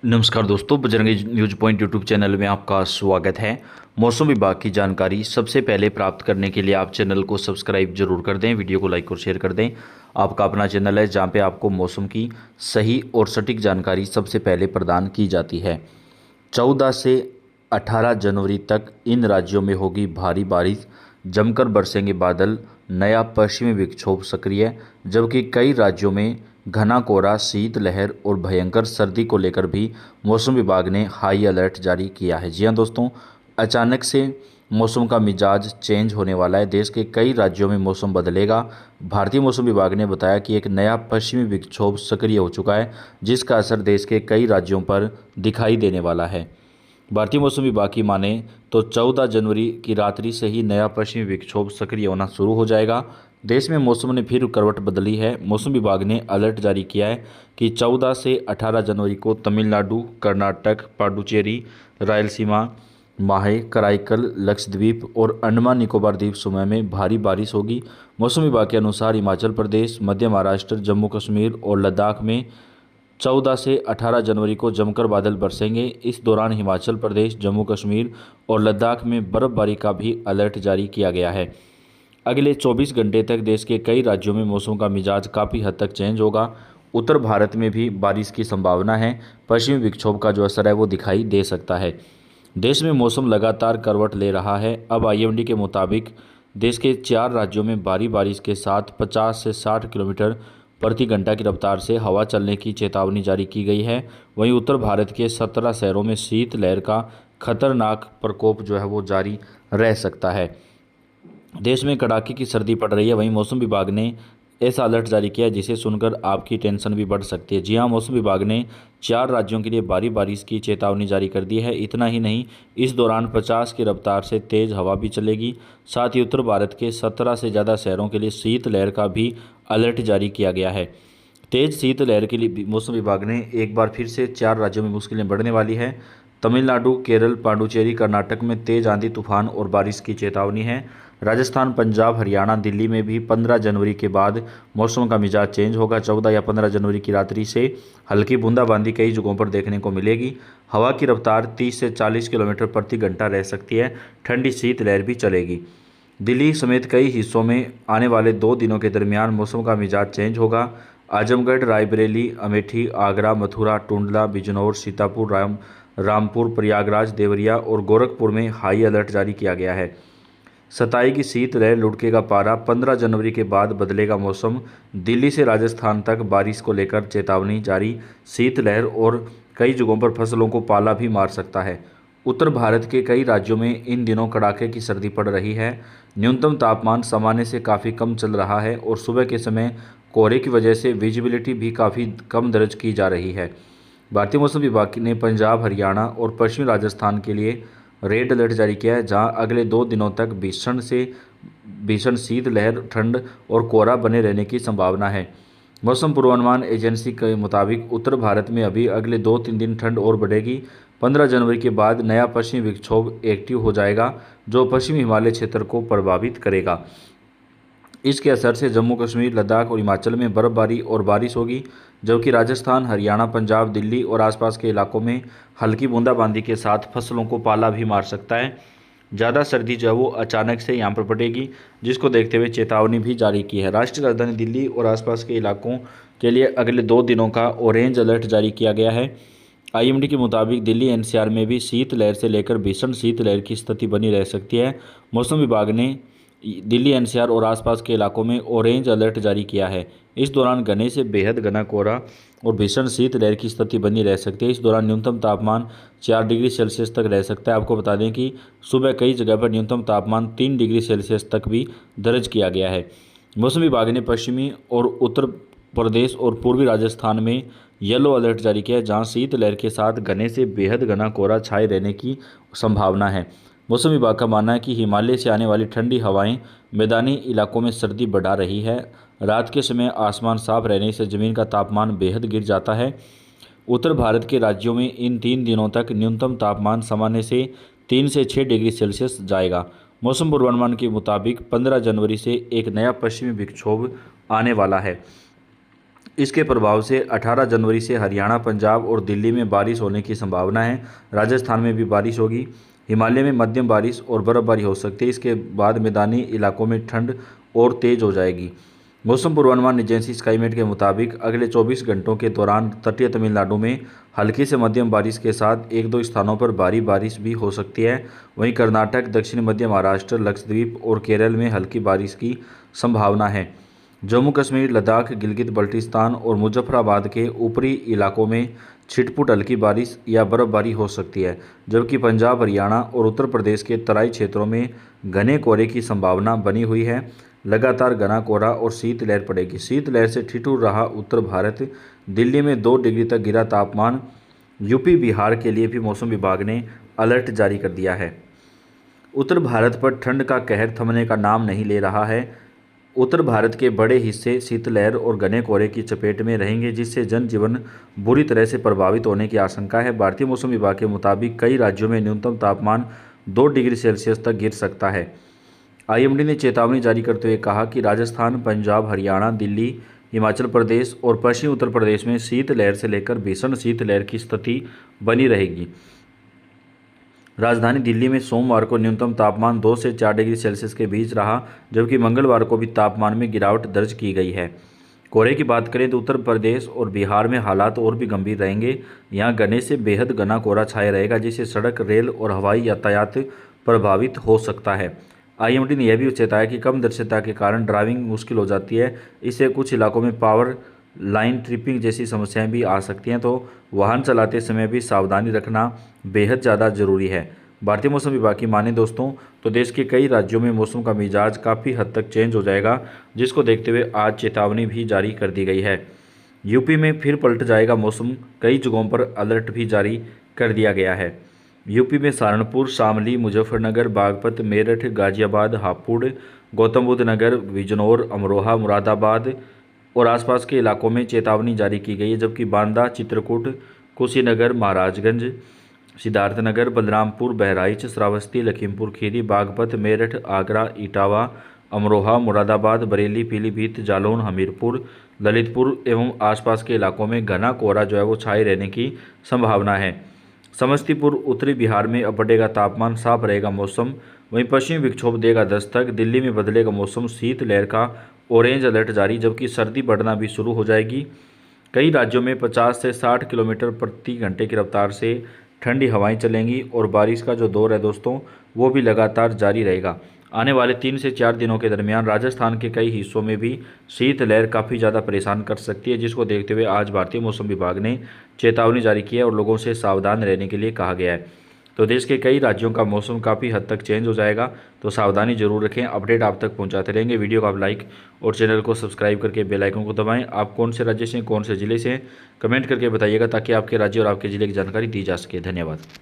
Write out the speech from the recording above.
नमस्कार दोस्तों, Bajrangi news point YouTube channel में आपका स्वागत है। मौसम विभाग की जानकारी सबसे पहले प्राप्त करने के लिए आप चैनल को सब्सक्राइब जरूर कर दें, वीडियो को लाइक और शेयर कर दें। आपका अपना चैनल है जहां पे आपको मौसम की सही और सटीक जानकारी सबसे पहले प्रदान की जाती है। 14 से 18 जनवरी तक इन राज्यों में होगी भारी बारिश, जमकर बरसेंगे बादल, नया पश्चिमी विक्षोभ सक्रिय, जबकि कई राज्यों में घना कोहरा, शीतलहर और भयंकर सर्दी को लेकर भी मौसम विभाग ने हाई अलर्ट जारी किया है। जी हाँ दोस्तों, अचानक से मौसम का मिजाज चेंज होने वाला है। देश के कई राज्यों में मौसम बदलेगा। भारतीय मौसम विभाग ने बताया कि एक नया पश्चिमी विक्षोभ सक्रिय हो चुका है, जिसका असर देश के कई राज्यों पर दिखाई देने वाला है। भारतीय मौसम विभाग की माने तो 14 जनवरी की रात्रि से ही नया पश्चिमी विक्षोभ सक्रिय होना शुरू हो जाएगा। देश में मौसम ने फिर करवट बदली है। मौसम विभाग ने अलर्ट जारी किया है कि 14 से 18 जनवरी को तमिलनाडु, कर्नाटक, पुडुचेरी, रायलसीमा, माहे, कराईकल, लक्षद्वीप और अंडमान निकोबार द्वीप समूह में भारी बारिश होगी। मौसम विभाग के अनुसार हिमाचल प्रदेश, मध्य महाराष्ट्र, जम्मू कश्मीर और लद्दाख में 14 से 18 जनवरी को जमकर बादल बरसेंगे। इस दौरान हिमाचल प्रदेश, जम्मू कश्मीर और लद्दाख में बर्फबारी का भी अलर्ट जारी किया गया है। अगले 24 घंटे तक देश के कई राज्यों में मौसम का मिजाज काफ़ी हद तक चेंज होगा। उत्तर भारत में भी बारिश की संभावना है। पश्चिमी विक्षोभ का जो असर है वो दिखाई दे सकता है। देश में मौसम लगातार करवट ले रहा है। अब आईएमडी के मुताबिक देश के 4 राज्यों में भारी बारिश के साथ 50 से 60 किलोमीटर प्रति घंटा की रफ्तार से हवा चलने की चेतावनी जारी की गई है। वहीं उत्तर भारत के 17 शहरों में शीतलहर का खतरनाक प्रकोप जो है वो जारी रह सकता है। देश में कड़ाके की सर्दी पड़ रही है। वहीं मौसम विभाग ने ऐसा अलर्ट जारी किया है जिसे सुनकर आपकी टेंशन भी बढ़ सकती है। जी हाँ, मौसम विभाग ने 4 राज्यों के लिए भारी बारिश की चेतावनी जारी कर दी है। इतना ही नहीं, इस दौरान 50 की रफ्तार से तेज़ हवा भी चलेगी। साथ ही उत्तर भारत के 17 से ज़्यादा शहरों के लिए शीतलहर का भी अलर्ट जारी किया गया है। तेज शीतलहर के लिए मौसम विभाग ने एक बार फिर से 4 राज्यों में मुश्किलें बढ़ने वाली है। तमिलनाडु, केरल, पांडुचेरी, कर्नाटक में तेज आंधी, तूफान और बारिश की चेतावनी है। राजस्थान, पंजाब, हरियाणा, दिल्ली में भी 15 जनवरी के बाद मौसम का मिजाज चेंज होगा। 14 या 15 जनवरी की रात्रि से हल्की बूंदाबांदी कई जगहों पर देखने को मिलेगी। हवा की रफ्तार 30 से 40 किलोमीटर प्रति घंटा रह सकती है। ठंडी शीतलहर भी चलेगी। दिल्ली समेत कई हिस्सों में आने वाले 2 दिनों के दरमियान मौसम का मिजाज चेंज होगा। आजमगढ़, रायबरेली, अमेठी, आगरा, मथुरा, टुंडला, बिजनौर, सीतापुर, रामपुर, प्रयागराज, देवरिया और गोरखपुर में हाई अलर्ट जारी किया गया है। सताएगी शीतलहर, लुढ़केगा पारा। 15 जनवरी के बाद बदलेगा मौसम। दिल्ली से राजस्थान तक बारिश को लेकर चेतावनी जारी। शीतलहर और कई जगहों पर फसलों को पाला भी मार सकता है। उत्तर भारत के कई राज्यों में इन दिनों कड़ाके की सर्दी पड़ रही है। न्यूनतम तापमान सामान्य से काफ़ी कम चल रहा है और सुबह के समय कोहरे की वजह से विजिबिलिटी भी काफ़ी कम दर्ज की जा रही है। भारतीय मौसम विभाग ने पंजाब, हरियाणा और पश्चिमी राजस्थान के लिए रेड अलर्ट जारी किया है, जहां अगले 2 दिनों तक भीषण शीतलहर, ठंड और कोहरा बने रहने की संभावना है। मौसम पूर्वानुमान एजेंसी के मुताबिक उत्तर भारत में अभी अगले 2-3 दिन ठंड और बढ़ेगी। 15 जनवरी के बाद नया पश्चिमी विक्षोभ एक्टिव हो जाएगा, जो पश्चिमी हिमालय क्षेत्र को प्रभावित करेगा। इसके असर से जम्मू कश्मीर, लद्दाख और हिमाचल में बर्फबारी और बारिश होगी, जबकि राजस्थान, हरियाणा, पंजाब, दिल्ली और आसपास के इलाकों में हल्की बूंदाबांदी के साथ फसलों को पाला भी मार सकता है। ज़्यादा सर्दी जो है वो अचानक से यहाँ पर पड़ेगी, जिसको देखते हुए चेतावनी भी जारी की है। राष्ट्रीय राजधानी दिल्ली और आसपास के इलाकों के लिए अगले 2 दिनों का ऑरेंज अलर्ट जारी किया गया है। आईएमडी के मुताबिक दिल्ली एनसीआर में भी शीतलहर से लेकर भीषण शीतलहर की स्थिति बनी रह सकती है। मौसम विभाग ने दिल्ली एनसीआर और आसपास के इलाकों में ऑरेंज अलर्ट जारी किया है। इस दौरान घने से बेहद घना कोहरा और भीषण शीतलहर की स्थिति बनी रह सकती है। इस दौरान न्यूनतम तापमान 4 डिग्री सेल्सियस तक रह सकता है। आपको बता दें कि सुबह कई जगह पर न्यूनतम तापमान 3 डिग्री सेल्सियस तक भी दर्ज किया गया है। मौसम विभाग ने पश्चिमी और उत्तर प्रदेश और पूर्वी राजस्थान में येलो अलर्ट जारी किया है, जहाँ शीतलहर के साथ घने से बेहद घना कोहरा छाए रहने की संभावना है। मौसम विभाग का मानना है कि हिमालय से आने वाली ठंडी हवाएं मैदानी इलाकों में सर्दी बढ़ा रही है। रात के समय आसमान साफ रहने से ज़मीन का तापमान बेहद गिर जाता है। उत्तर भारत के राज्यों में इन 3 दिनों तक न्यूनतम तापमान सामान्य से 3 से 6 डिग्री सेल्सियस जाएगा। मौसम पूर्वानुमान के मुताबिक 15 जनवरी से एक नया पश्चिमी विक्षोभ आने वाला है। इसके प्रभाव से 18 जनवरी से हरियाणा, पंजाब और दिल्ली में बारिश होने की संभावना है। राजस्थान में भी बारिश होगी। हिमालय में मध्यम बारिश और बर्फबारी हो सकती है। इसके बाद मैदानी इलाकों में ठंड और तेज हो जाएगी। मौसम पूर्वानुमान एजेंसी स्काईमेट के मुताबिक अगले 24 घंटों के दौरान तटीय तमिलनाडु में हल्की से मध्यम बारिश के साथ एक दो स्थानों पर भारी बारिश भी हो सकती है। वहीं कर्नाटक, दक्षिण मध्य महाराष्ट्र, लक्षद्वीप और केरल में हल्की बारिश की संभावना है। जम्मू कश्मीर, लद्दाख, गिलगित बल्टिस्तान और मुजफ्फराबाद के ऊपरी इलाकों में छिटपुट हल्की बारिश या बर्फबारी हो सकती है, जबकि पंजाब, हरियाणा और उत्तर प्रदेश के तराई क्षेत्रों में घने कोहरे की संभावना बनी हुई है। लगातार घना कोहरा और शीतलहर पड़ेगी। शीतलहर से ठिठुर रहा उत्तर भारत। दिल्ली में 2 डिग्री तक गिरा तापमान। यूपी, बिहार के लिए भी मौसम विभाग ने अलर्ट जारी कर दिया है। उत्तर भारत पर ठंड का कहर थमने का नाम नहीं ले रहा है। उत्तर भारत के बड़े हिस्से शीतलहर और घने कोहरे की चपेट में रहेंगे, जिससे जनजीवन बुरी तरह से प्रभावित होने की आशंका है। भारतीय मौसम विभाग के मुताबिक कई राज्यों में न्यूनतम तापमान 2 डिग्री सेल्सियस तक गिर सकता है। आईएमडी ने चेतावनी जारी करते हुए कहा कि राजस्थान, पंजाब, हरियाणा, दिल्ली, हिमाचल प्रदेश और पश्चिमी उत्तर प्रदेश में शीतलहर से लेकर भीषण शीतलहर की स्थिति बनी रहेगी। राजधानी दिल्ली में सोमवार को न्यूनतम तापमान 2 से 4 डिग्री सेल्सियस के बीच रहा, जबकि मंगलवार को भी तापमान में गिरावट दर्ज की गई है। कोहरे की बात करें तो उत्तर प्रदेश और बिहार में हालात और भी गंभीर रहेंगे। यहाँ घने से बेहद घना कोहरा छाया रहेगा, जिससे सड़क, रेल और हवाई यातायात प्रभावित हो सकता है। आईएमडी ने यह भी चेताया कि कम दृश्यता के कारण ड्राइविंग मुश्किल हो जाती है। इससे कुछ इलाकों में पावर लाइन ट्रिपिंग जैसी समस्याएं भी आ सकती हैं, तो वाहन चलाते समय भी सावधानी रखना बेहद ज़्यादा ज़रूरी है। भारतीय मौसम विभाग की माने दोस्तों तो देश के कई राज्यों में मौसम का मिजाज काफ़ी हद तक चेंज हो जाएगा, जिसको देखते हुए आज चेतावनी भी जारी कर दी गई है। यूपी में फिर पलट जाएगा मौसम। कई जगहों पर अलर्ट भी जारी कर दिया गया है। यूपी में सहारनपुर, शामली, मुजफ्फरनगर, बागपत, मेरठ, गाजियाबाद, हापुड़, गौतम बुद्ध नगर, बिजनौर, अमरोहा, मुरादाबाद और आसपास के इलाकों में चेतावनी जारी की गई है, जबकि बांदा, चित्रकूट, कुशीनगर, महाराजगंज, सिद्धार्थनगर, बलरामपुर, बहराइच, श्रावस्ती, लखीमपुर खीरी, बागपत, मेरठ, आगरा, इटावा, अमरोहा, मुरादाबाद, बरेली, पीलीभीत, जालौन, हमीरपुर, ललितपुर एवं आसपास के इलाकों में घना कोहरा जो है वो छाए रहने की संभावना है। समस्तीपुर, उत्तरी बिहार में अब बढ़ेगा तापमान, साफ रहेगा मौसम। वहीं पश्चिमी विक्षोभ देगा दस्तक। दिल्ली में बदलेगा मौसम, शीतलहर का ऑरेंज अलर्ट जारी, जबकि सर्दी बढ़ना भी शुरू हो जाएगी। कई राज्यों में 50 से 60 किलोमीटर प्रति घंटे की रफ्तार से ठंडी हवाएं चलेंगी और बारिश का जो दौर है दोस्तों वो भी लगातार जारी रहेगा। आने वाले 3 से 4 दिनों के दरमियान राजस्थान के कई हिस्सों में भी शीतलहर काफ़ी ज़्यादा परेशान कर सकती है, जिसको देखते हुए आज भारतीय मौसम विभाग ने चेतावनी जारी की है और लोगों से सावधान रहने के लिए कहा गया है। तो देश के कई राज्यों का मौसम काफ़ी हद तक चेंज हो जाएगा, तो सावधानी जरूर रखें। अपडेट आप तक पहुंचाते रहेंगे। वीडियो को आप लाइक और चैनल को सब्सक्राइब करके बेल आइकन को दबाएं। आप कौन से राज्य से, कौन से ज़िले से, कमेंट करके बताइएगा, ताकि आपके राज्य और आपके ज़िले की जानकारी दी जा सके। धन्यवाद।